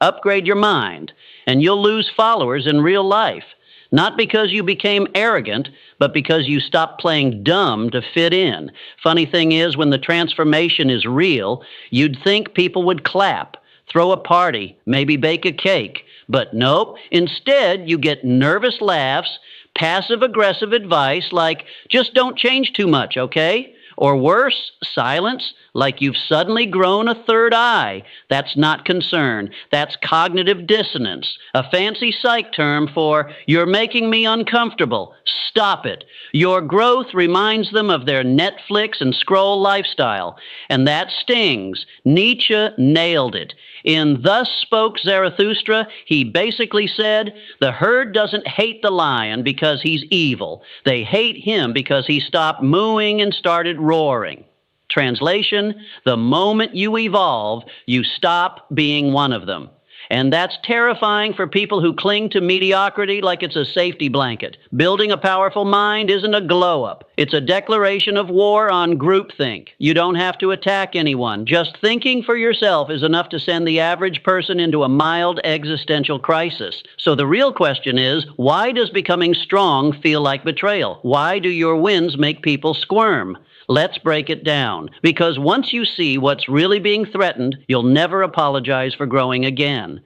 Upgrade your mind, and you'll lose followers in real life. Not because you became arrogant, but because you stopped playing dumb to fit in. Funny thing is, when the transformation is real, you'd think people would clap, throw a party, maybe bake a cake. But nope, instead you get nervous laughs, passive-aggressive advice like, just don't change too much, okay? Or worse, silence, like you've suddenly grown a third eye. That's not concern. That's cognitive dissonance, a fancy psych term for, you're making me uncomfortable. Stop it. Your growth reminds them of their Netflix and scroll lifestyle, and that stings. Nietzsche nailed it. In Thus Spoke Zarathustra, he basically said, the herd doesn't hate the lion because he's evil. They hate him because he stopped mooing and started roaring. Translation, the moment you evolve, you stop being one of them. And that's terrifying for people who cling to mediocrity like it's a safety blanket. Building a powerful mind isn't a glow-up. It's a declaration of war on groupthink. You don't have to attack anyone. Just thinking for yourself is enough to send the average person into a mild existential crisis. So the real question is, why does becoming strong feel like betrayal? Why do your wins make people squirm? Let's break it down, because once you see what's really being threatened, you'll never apologize for growing again.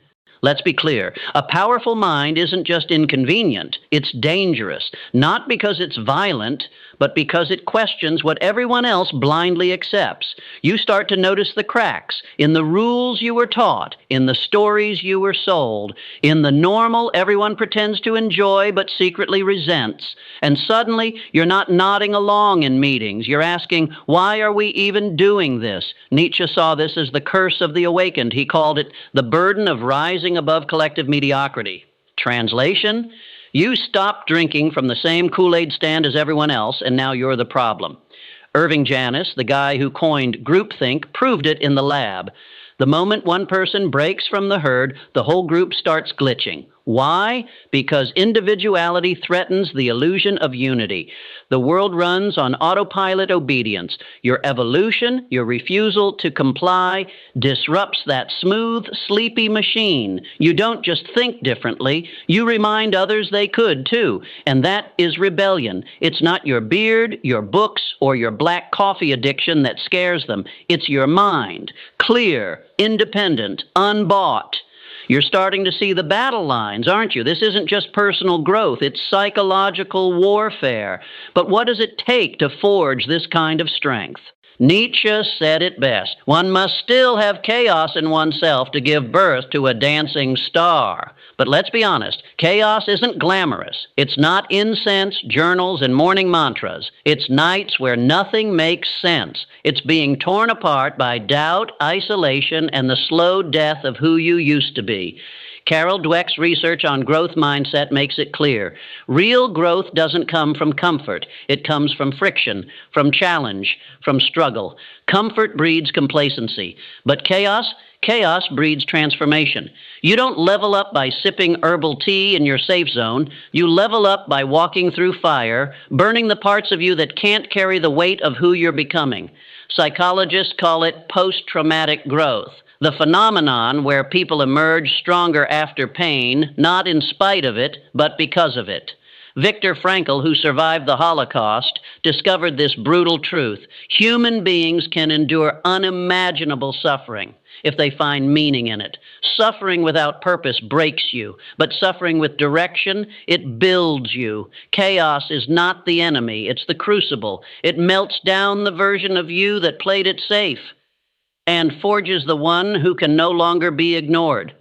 Let's be clear. A powerful mind isn't just inconvenient, it's dangerous, not because it's violent, but because it questions what everyone else blindly accepts. You start to notice the cracks in the rules you were taught, in the stories you were sold, in the normal everyone pretends to enjoy but secretly resents. And suddenly, you're not nodding along in meetings. You're asking, why are we even doing this? Nietzsche saw this as the curse of the awakened. He called it the burden of rising above collective mediocrity. Translation? You stopped drinking from the same Kool-Aid stand as everyone else, and now you're the problem. Irving Janis, the guy who coined groupthink, proved it in the lab. The moment one person breaks from the herd, the whole group starts glitching. Why? Because individuality threatens the illusion of unity. The world runs on autopilot obedience. Your evolution, your refusal to comply, disrupts that smooth, sleepy machine. You don't just think differently, you remind others they could too. And that is rebellion. It's not your beard, your books, or your black coffee addiction that scares them. It's your mind. Clear, independent, unbought. You're starting to see the battle lines, aren't you? This isn't just personal growth, it's psychological warfare. But what does it take to forge this kind of strength? Nietzsche said it best. One must still have chaos in oneself to give birth to a dancing star. But let's be honest, chaos isn't glamorous. It's not incense, journals, and morning mantras. It's nights where nothing makes sense. It's being torn apart by doubt, isolation, and the slow death of who you used to be. Carol Dweck's research on growth mindset makes it clear. Real growth doesn't come from comfort. It comes from friction, from challenge, from struggle. Comfort breeds complacency, but chaos breeds transformation. You don't level up by sipping herbal tea in your safe zone. You level up by walking through fire, burning the parts of you that can't carry the weight of who you're becoming. Psychologists call it post-traumatic growth, the phenomenon where people emerge stronger after pain, not in spite of it, but because of it. Viktor Frankl, who survived the Holocaust, discovered this brutal truth. Human beings can endure unimaginable suffering if they find meaning in it. Suffering without purpose breaks you, but suffering with direction, it builds you. Chaos is not the enemy, it's the crucible. It melts down the version of you that played it safe and forges the one who can no longer be ignored.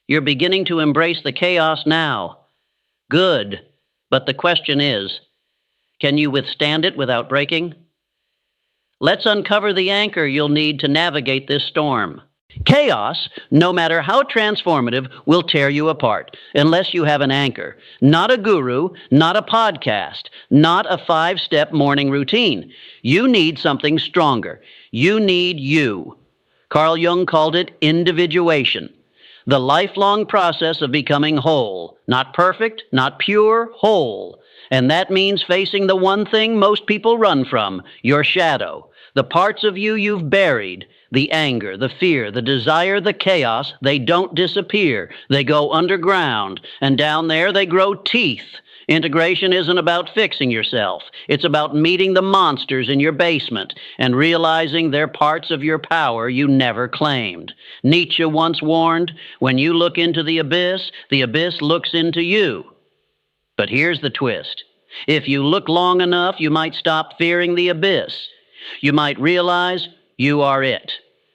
You're beginning to embrace the chaos now. Good. But the question is, can you withstand it without breaking? Let's uncover the anchor you'll need to navigate this storm. Chaos, no matter how transformative, will tear you apart unless you have an anchor. Not a guru, not a podcast, not a 5-step morning routine. You need something stronger. You need you. Carl Jung called it individuation. The lifelong process of becoming whole. Not perfect, not pure, whole. And that means facing the one thing most people run from, your shadow. The parts of you you've buried, The anger, the fear, the desire, the chaos, they don't disappear. They go underground, and down there they grow teeth. Integration isn't about fixing yourself. It's about meeting the monsters in your basement and realizing they're parts of your power you never claimed. Nietzsche once warned, when you look into the abyss looks into you. But here's the twist. If you look long enough, you might stop fearing the abyss. You might realize you are it.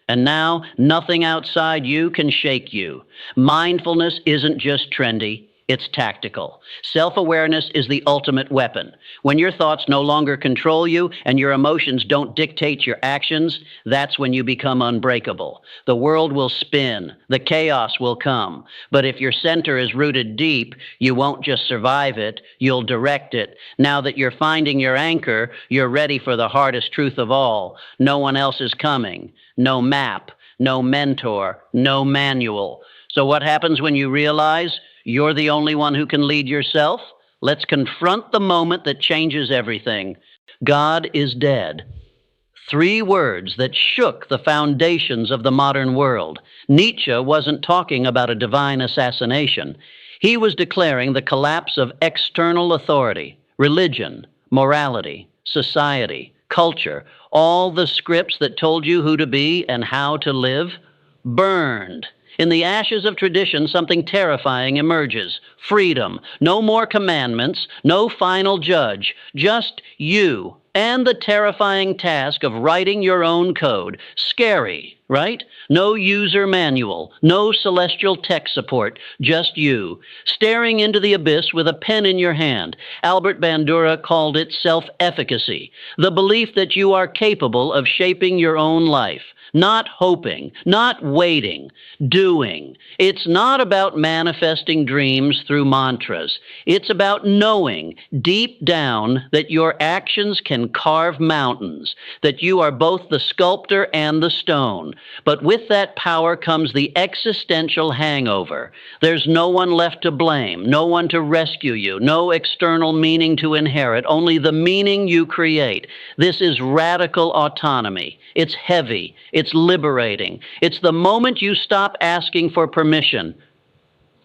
And now, nothing outside you can shake you. Mindfulness isn't just trendy. It's tactical. Self-awareness is the ultimate weapon. When your thoughts no longer control you and your emotions don't dictate your actions, that's when you become unbreakable. The world will spin. The chaos will come. But if your center is rooted deep, you won't just survive it, you'll direct it. Now that you're finding your anchor, you're ready for the hardest truth of all. No one else is coming. No map, no mentor, no manual. So what happens when you realize you're the only one who can lead yourself? Let's confront the moment that changes everything. God is dead. 3 words that shook the foundations of the modern world. Nietzsche wasn't talking about a divine assassination. He was declaring the collapse of external authority, religion, morality, society, culture, all the scripts that told you who to be and how to live, burned. In the ashes of tradition, something terrifying emerges. Freedom. No more commandments, no final judge, just you and the terrifying task of writing your own code. Scary, right? No user manual, no celestial tech support, just you, staring into the abyss with a pen in your hand. Albert Bandura called it self-efficacy, the belief that you are capable of shaping your own life. Not hoping, not waiting, doing. It's not about manifesting dreams through mantras. It's about knowing deep down that your actions can carve mountains, that you are both the sculptor and the stone. But with that power comes the existential hangover. There's no one left to blame, no one to rescue you, no external meaning to inherit, only the meaning you create. This is radical autonomy. It's heavy. It's liberating. It's the moment you stop asking for permission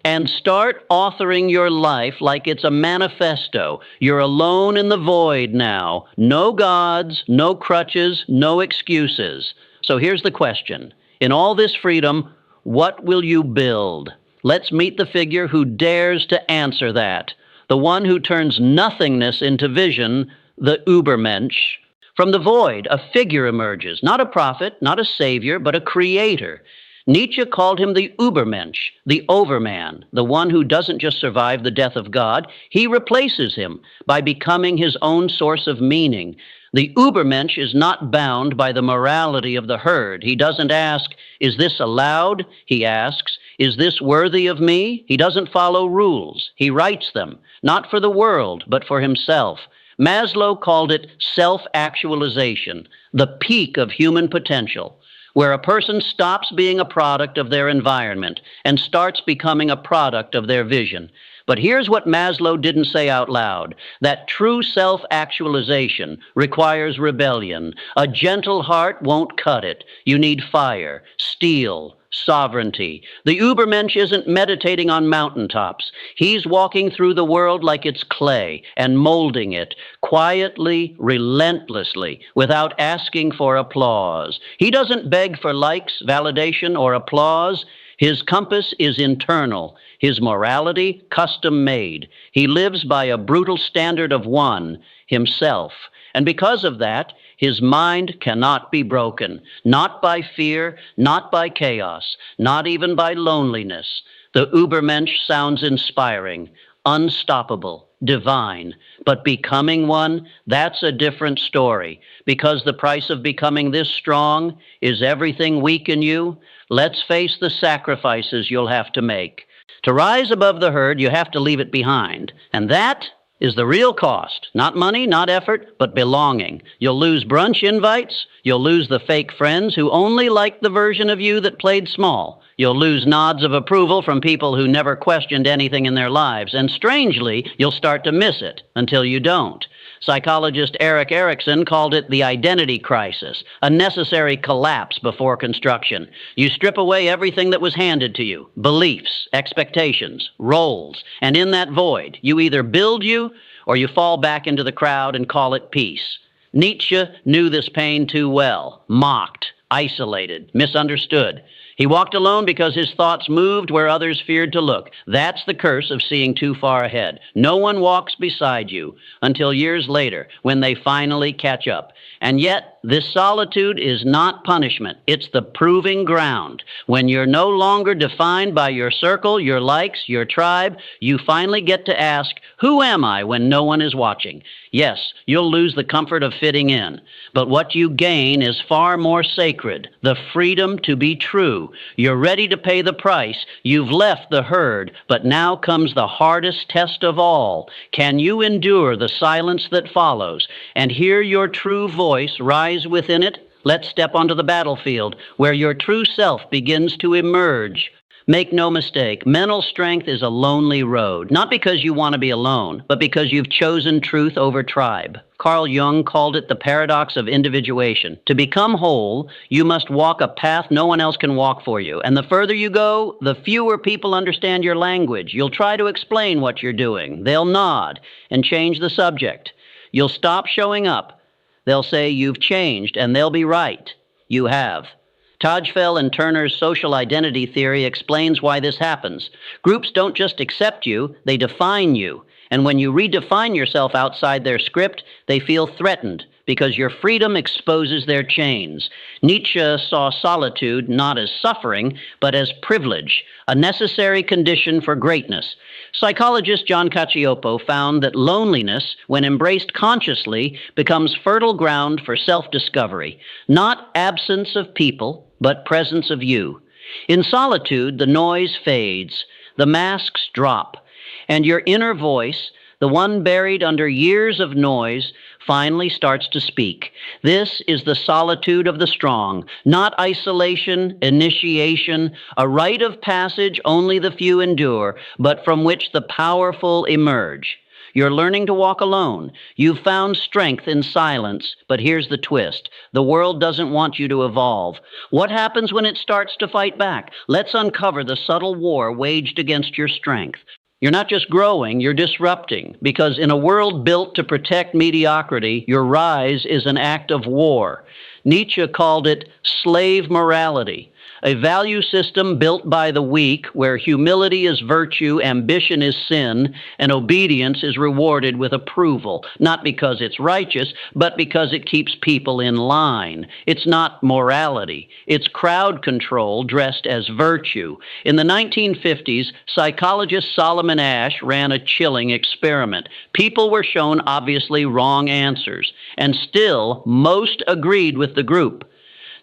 and start authoring your life like it's a manifesto. You're alone in the void now. No gods, no crutches, no excuses. So here's the question. In all this freedom, what will you build? Let's meet the figure who dares to answer that. The one who turns nothingness into vision, the Übermensch. From the void, a figure emerges, not a prophet, not a savior, but a creator. Nietzsche called him the Übermensch, the overman, the one who doesn't just survive the death of God, he replaces him by becoming his own source of meaning. The Übermensch is not bound by the morality of the herd. He doesn't ask, is this allowed? He asks, is this worthy of me? He doesn't follow rules. He writes them, not for the world, but for himself. Maslow called it self-actualization, the peak of human potential, where a person stops being a product of their environment and starts becoming a product of their vision. But here's what Maslow didn't say out loud. That true self-actualization requires rebellion. A gentle heart won't cut it. You need fire, steel, sovereignty. The Übermensch isn't meditating on mountaintops. He's walking through the world like it's clay and molding it quietly, relentlessly, without asking for applause. He doesn't beg for likes, validation, or applause. His compass is internal, his morality custom-made. He lives by a brutal standard of one, himself. And because of that, his mind cannot be broken, not by fear, not by chaos, not even by loneliness. The Übermensch sounds inspiring, unstoppable, divine. But becoming one, that's a different story. Because the price of becoming this strong is everything weak in you, let's face the sacrifices you'll have to make. To rise above the herd, you have to leave it behind. And that is the real cost. Not money, not effort, but belonging. You'll lose brunch invites. You'll lose the fake friends who only liked the version of you that played small. You'll lose nods of approval from people who never questioned anything in their lives, and strangely, you'll start to miss it until you don't. Psychologist Erik Erikson called it the identity crisis, a necessary collapse before construction. You strip away everything that was handed to you, beliefs, expectations, roles, and in that void, you either build you or you fall back into the crowd and call it peace. Nietzsche knew this pain too well, mocked, isolated, misunderstood. He walked alone because his thoughts moved where others feared to look. That's the curse of seeing too far ahead. No one walks beside you until years later when they finally catch up. And yet, this solitude is not punishment. It's the proving ground. When you're no longer defined by your circle, your likes, your tribe, you finally get to ask, who am I when no one is watching? Yes, you'll lose the comfort of fitting in. But what you gain is far more sacred, the freedom to be true. You're ready to pay the price. You've left the herd, but now comes the hardest test of all. Can you endure the silence that follows and hear your true voice rise within it? Let's step onto the battlefield where your true self begins to emerge. Make no mistake, mental strength is a lonely road, not because you want to be alone, but because you've chosen truth over tribe. Carl Jung called it the paradox of individuation. To become whole, you must walk a path no one else can walk for you. And the further you go, the fewer people understand your language. You'll try to explain what you're doing. They'll nod and change the subject. You'll stop showing up. They'll say you've changed, and they'll be right. You have. Tajfel and Turner's social identity theory explains why this happens. Groups don't just accept you, they define you. And when you redefine yourself outside their script, they feel threatened because your freedom exposes their chains. Nietzsche saw solitude not as suffering, but as privilege, a necessary condition for greatness. Psychologist John Cacioppo found that loneliness, when embraced consciously, becomes fertile ground for self-discovery. Not absence of people, but presence of you. In solitude, the noise fades, the masks drop, and your inner voice, the one buried under years of noise, finally starts to speak. This is the solitude of the strong, not isolation, initiation, a rite of passage only the few endure, but from which the powerful emerge. You're learning to walk alone. You've found strength in silence, but here's the twist. The world doesn't want you to evolve. What happens when it starts to fight back? Let's uncover the subtle war waged against your strength. You're not just growing, you're disrupting, because in a world built to protect mediocrity, your rise is an act of war. Nietzsche called it slave morality, a value system built by the weak where humility is virtue, ambition is sin, and obedience is rewarded with approval, not because it's righteous, but because it keeps people in line. It's not morality. It's crowd control dressed as virtue. In the 1950s, psychologist Solomon Asch ran a chilling experiment. People were shown obviously wrong answers, and still most agreed with the group.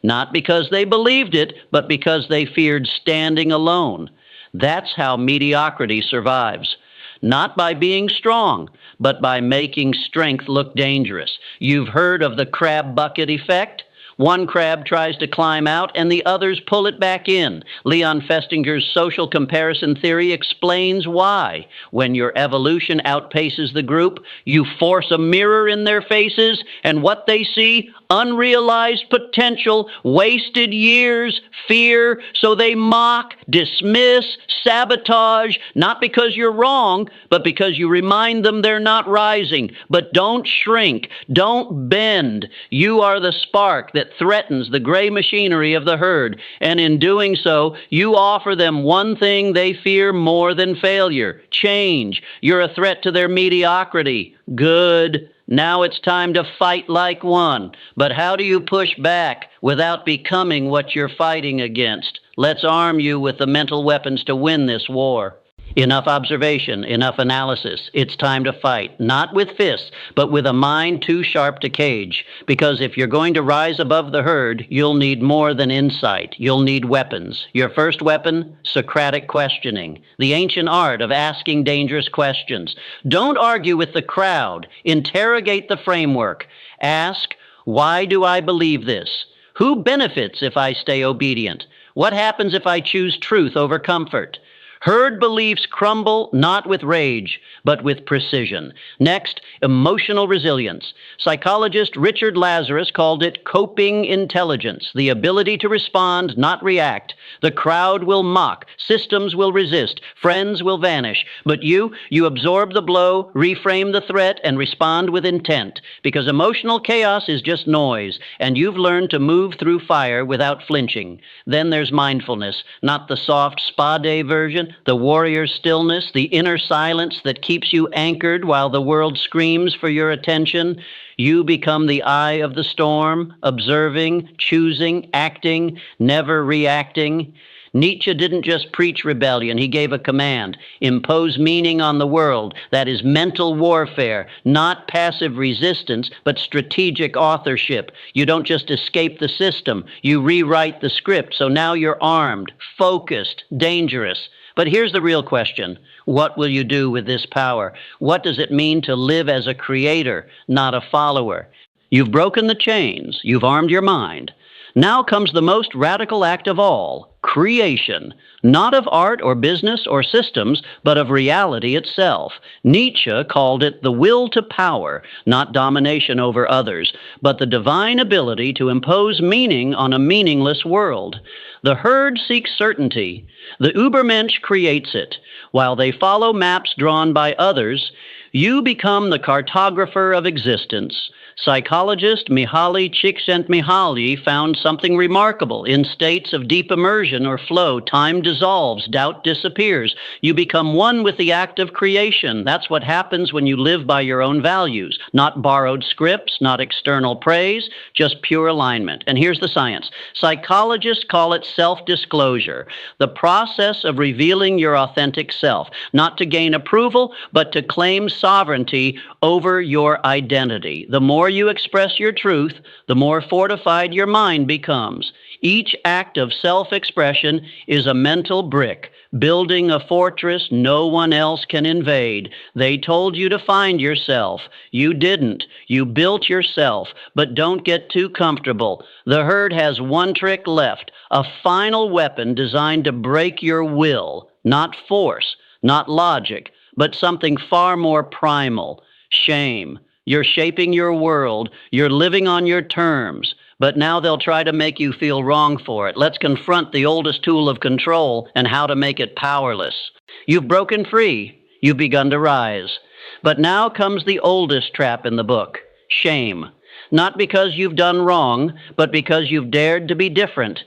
Not because they believed it, but because they feared standing alone. That's how mediocrity survives. Not by being strong, but by making strength look dangerous. You've heard of the crab bucket effect? One crab tries to climb out and the others pull it back in. Leon Festinger's social comparison theory explains why. When your evolution outpaces the group, you force a mirror in their faces, and what they see? Unrealized potential, wasted years, fear, so they mock, dismiss, sabotage, not because you're wrong, but because you remind them they're not rising. But don't shrink, don't bend. You are the spark that threatens the gray machinery of the herd, and in doing so, you offer them one thing they fear more than failure: change. You're a threat to their mediocrity. Good. Now it's time to fight like one. But how do you push back without becoming what you're fighting against? Let's arm you with the mental weapons to win this war. Enough observation, enough analysis. It's time to fight, not with fists, but with a mind too sharp to cage. Because if you're going to rise above the herd, you'll need more than insight. You'll need weapons. Your first weapon, Socratic questioning, the ancient art of asking dangerous questions. Don't argue with the crowd. Interrogate the framework. Ask, why do I believe this? Who benefits if I stay obedient? What happens if I choose truth over comfort? Herd beliefs crumble not with rage, but with precision. Next, emotional resilience. Psychologist Richard Lazarus called it coping intelligence, the ability to respond, not react. The crowd will mock, systems will resist, friends will vanish. But you absorb the blow, reframe the threat, and respond with intent. Because emotional chaos is just noise, and you've learned to move through fire without flinching. Then there's mindfulness, not the soft spa day version, the warrior stillness, the inner silence that keeps you anchored while the world screams for your attention. You become the eye of the storm, observing, choosing, acting, never reacting. Nietzsche didn't just preach rebellion, he gave a command. Impose meaning on the world. That is mental warfare, not passive resistance, but strategic authorship. You don't just escape the system, you rewrite the script, so now you're armed, focused, dangerous. But here's the real question. What will you do with this power? What does it mean to live as a creator, not a follower? You've broken the chains. You've armed your mind. Now comes the most radical act of all, creation, not of art or business or systems, but of reality itself. Nietzsche called it the will to power, not domination over others, but the divine ability to impose meaning on a meaningless world. The herd seeks certainty. The Übermensch creates it. While they follow maps drawn by others, you become the cartographer of existence. Psychologist Mihaly Csikszentmihalyi found something remarkable. In states of deep immersion or flow, time dissolves, doubt disappears. You become one with the act of creation. That's what happens when you live by your own values. Not borrowed scripts, not external praise, just pure alignment. And here's the science. Psychologists call it self-disclosure, the process of revealing your authentic self, not to gain approval, but to claim sovereignty over your identity. The more you express your truth, the more fortified your mind becomes. Each act of self-expression is a mental brick, building a fortress no one else can invade. They told you to find yourself. You didn't. You built yourself, but don't get too comfortable. The herd has one trick left, a final weapon designed to break your will, not force, not logic, but something far more primal, shame. You're shaping your world. You're living on your terms. But now they'll try to make you feel wrong for it. Let's confront the oldest tool of control and how to make it powerless. You've broken free. You've begun to rise. But now comes the oldest trap in the book, shame. Not because you've done wrong, but because you've dared to be different.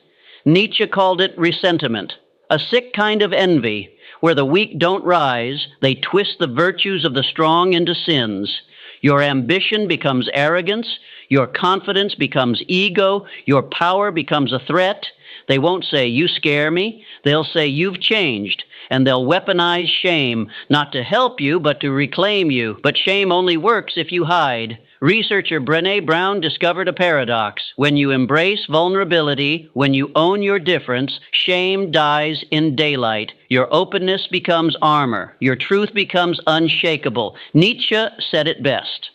Nietzsche called it resentment, a sick kind of envy, where the weak don't rise, they twist the virtues of the strong into sins. Your ambition becomes arrogance, your confidence becomes ego, your power becomes a threat. They won't say, you scare me. They'll say, you've changed. And they'll weaponize shame, not to help you, but to reclaim you. But shame only works if you hide. Researcher Brené Brown discovered a paradox. When you embrace vulnerability, when you own your difference, shame dies in daylight. Your openness becomes armor. Your truth becomes unshakable. Nietzsche said it best.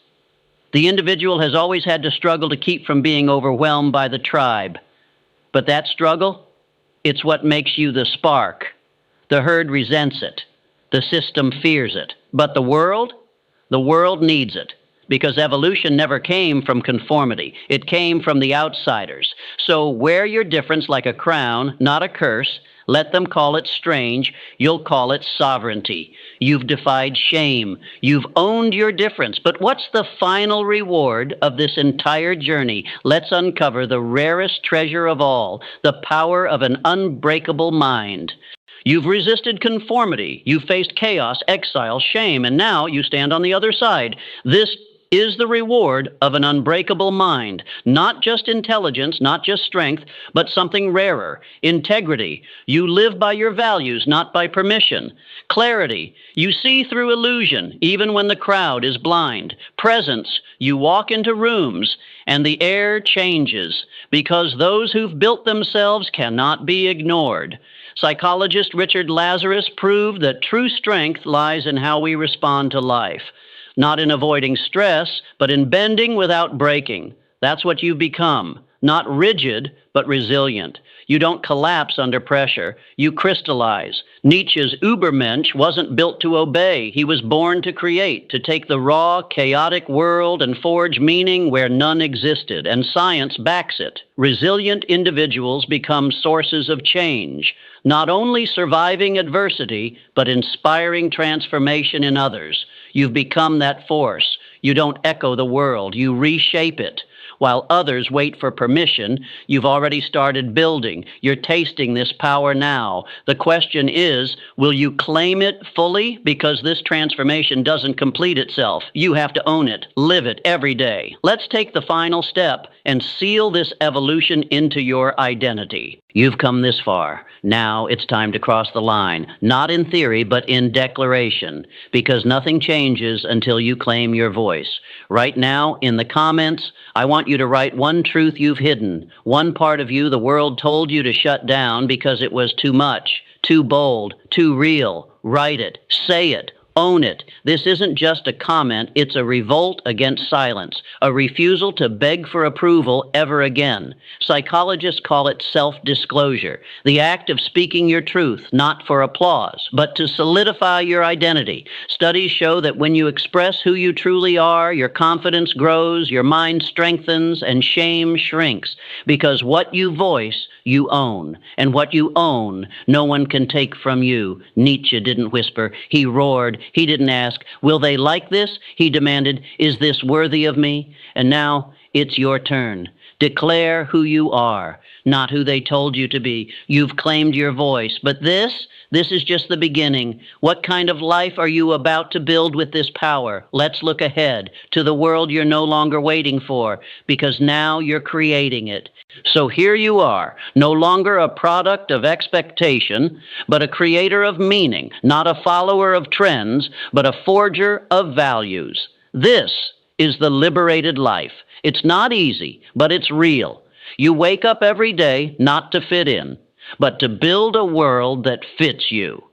The individual has always had to struggle to keep from being overwhelmed by the tribe. But that struggle, it's what makes you the spark. The herd resents it. The system fears it. But the world needs it. Because evolution never came from conformity. It came from the outsiders. So wear your difference like a crown, not a curse. Let them call it strange. You'll call it sovereignty. You've defied shame. You've owned your difference. But what's the final reward of this entire journey? Let's uncover the rarest treasure of all, the power of an unbreakable mind. You've resisted conformity. You've faced chaos, exile, shame, and now you stand on the other side. This is the reward of an unbreakable mind. Not just intelligence, not just strength, but something rarer, integrity. You live by your values, not by permission. Clarity. You see through illusion, even when the crowd is blind. Presence. You walk into rooms, and the air changes, because those who've built themselves cannot be ignored. Psychologist Richard Lazarus proved that true strength lies in how we respond to life. Not in avoiding stress, but in bending without breaking. That's what you've become, not rigid, but resilient. You don't collapse under pressure. You crystallize. Nietzsche's Übermensch wasn't built to obey. He was born to create, to take the raw, chaotic world and forge meaning where none existed, and science backs it. Resilient individuals become sources of change, not only surviving adversity, but inspiring transformation in others. You've become that force. You don't echo the world, you reshape it. While others wait for permission, you've already started building. You're tasting this power now. The question is, will you claim it fully? Because this transformation doesn't complete itself. You have to own it, live it every day. Let's take the final step and seal this evolution into your identity. You've come this far. Now it's time to cross the line, not in theory, but in declaration, because nothing changes until you claim your voice. Right now, in the comments, I want you to write one truth you've hidden, one part of you the world told you to shut down because it was too much, too bold, too real. Write it, say it, own it. This isn't just a comment, it's a revolt against silence, a refusal to beg for approval ever again. Psychologists call it self-disclosure, the act of speaking your truth, not for applause, but to solidify your identity. Studies show that when you express who you truly are, your confidence grows, your mind strengthens, and shame shrinks, because what you voice, you own, and what you own, no one can take from you. Nietzsche didn't whisper, he roared. He didn't ask, will they like this? He demanded, is this worthy of me? And now it's your turn. Declare who you are, not who they told you to be. You've claimed your voice, but this is just the beginning. What kind of life are you about to build with this power? Let's look ahead to the world you're no longer waiting for, because now you're creating it. So here you are, no longer a product of expectation, but a creator of meaning, not a follower of trends, but a forger of values. This is the liberated life. It's not easy, but it's real. You wake up every day not to fit in, but to build a world that fits you.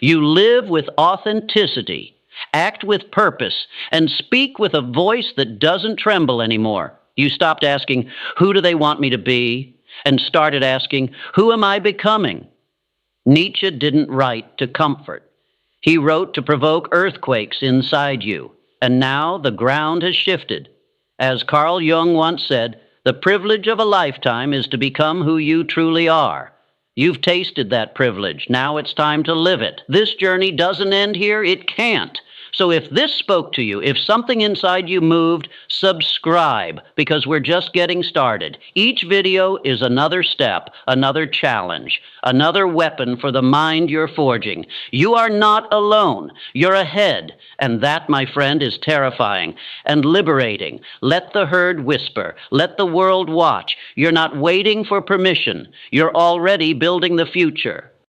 You live with authenticity, act with purpose, and speak with a voice that doesn't tremble anymore. You stopped asking, who do they want me to be? And started asking, who am I becoming? Nietzsche didn't write to comfort. He wrote to provoke earthquakes inside you. And now the ground has shifted. As Carl Jung once said, the privilege of a lifetime is to become who you truly are. You've tasted that privilege. Now it's time to live it. This journey doesn't end here. It can't. So if this spoke to you, if something inside you moved, subscribe, because we're just getting started. Each video is another step, another challenge, another weapon for the mind you're forging. You are not alone. You're ahead. And that, my friend, is terrifying and liberating. Let the herd whisper. Let the world watch. You're not waiting for permission. You're already building the future.